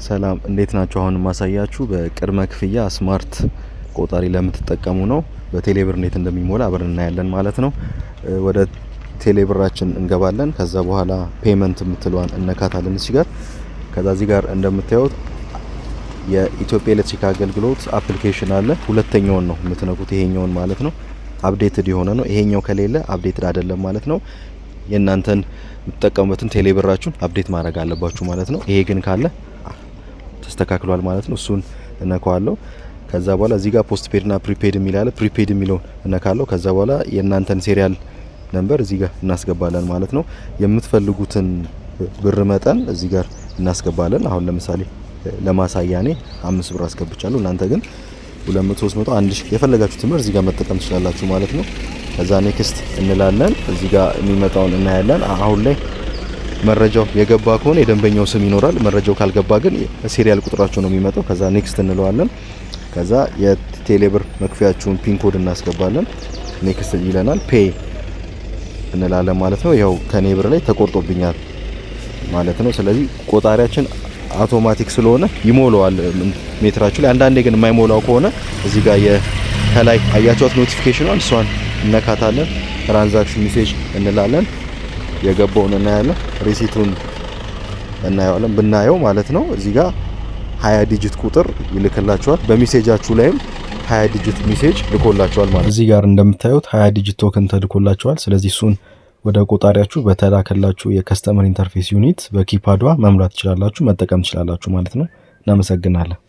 ሰላም እንዴት ናችሁ? አሁን ማሳያችሁ በቅድመ ክፍያ ስማርት ቆጣሪ ለምትጠቀሙ ነው። በቴሌብር እንዴት እንደሚሞላ አብረን እናያለን ማለት ነው። ወደ ቴሌብራችን እንገባለን። ከዛ በኋላ ፔመንት የምትለዋን እነካታለን እዚህ ጋር። ከዛ እዚህ ጋር እንደምታዩት የኢትዮጵያ ኤሌክትሪክ አገልግሎት አፕሊኬሽን አለ። ሁለተኛውን ነው የምትነኩት፣ ይሄኛውን ማለት ነው። አፕዴትድ የሆነ ነው። ይሄኛው ከሌለ አፕዴትድ አይደለም ማለት ነው። የእናንተን የምትጠቀሙበትን ቴሌብራችሁን አፕዴት ማድረግ አለባችሁ ማለት ነው። ይሄ ግን ካለ ተስተካክሏል ማለት ነው። እሱን እነካዋለሁ። ከዛ በኋላ እዚህ ጋር ፖስት ፔድ እና ፕሪፔድ የሚል አለ። ፕሪፔድ የሚለውን እነካለሁ። ከዛ በኋላ የእናንተን ሴሪያል ነምበር እዚህ ጋር እናስገባለን ማለት ነው። የምትፈልጉትን ብር መጠን እዚህ ጋር እናስገባለን። አሁን ለምሳሌ ለማሳያኔ 5 ብር አስገብቻለሁ። እናንተ ግን 200 300 1000 የፈለጋችሁትን ብር እዚህ ጋር መጠቀም ትችላላችሁ ማለት ነው። ከዛ ኔክስት እንላለን። እዚህ ጋር የሚመጣውን እናያለን። አሁን ላይ መረጃው የገባ ከሆነ የደንበኛው ስም ይኖራል። መረጃው ካልገባ ግን ሲሪያል ቁጥራቸው ነው የሚመጣው። ከዛ ኔክስት እንለዋለን። ከዛ የቴሌብር መክፈያችሁን ፒን ኮድ እናስገባለን። ኔክስት ይለናል። ፔይ እንላለን ማለት ነው። ያው ከኔ ብር ላይ ተቆርጦብኛል ማለት ነው። ስለዚህ ቆጣሪያችን አውቶማቲክ ስለሆነ ይሞላዋል ሜትራችሁ ላይ። አንዳንዴ ግን የማይሞላው ከሆነ እዚህ ጋር ከላይ አያችኋት ኖቲፊኬሽኗን እሷን እነካታለን። ትራንዛክሽን ሜሴጅ እንላለን። የገባውን እናያለን። ሪሲቱን እናየዋለን ብናየው ማለት ነው። እዚህ ጋር 20 ዲጂት ቁጥር ይልክላችኋል። በሜሴጃችሁ ላይም 20 ዲጂት ሜሴጅ ልኮላችኋል ማለት ነው። እዚህ ጋር እንደምታዩት 20 ዲጂት ቶከን ተልኮላችኋል። ስለዚህ እሱን ወደ ቆጣሪያችሁ በተላከላችሁ የከስተመር ኢንተርፌስ ዩኒት በኪፓዷ መሙላት ትችላላችሁ፣ መጠቀም ትችላላችሁ ማለት ነው። እናመሰግናለን።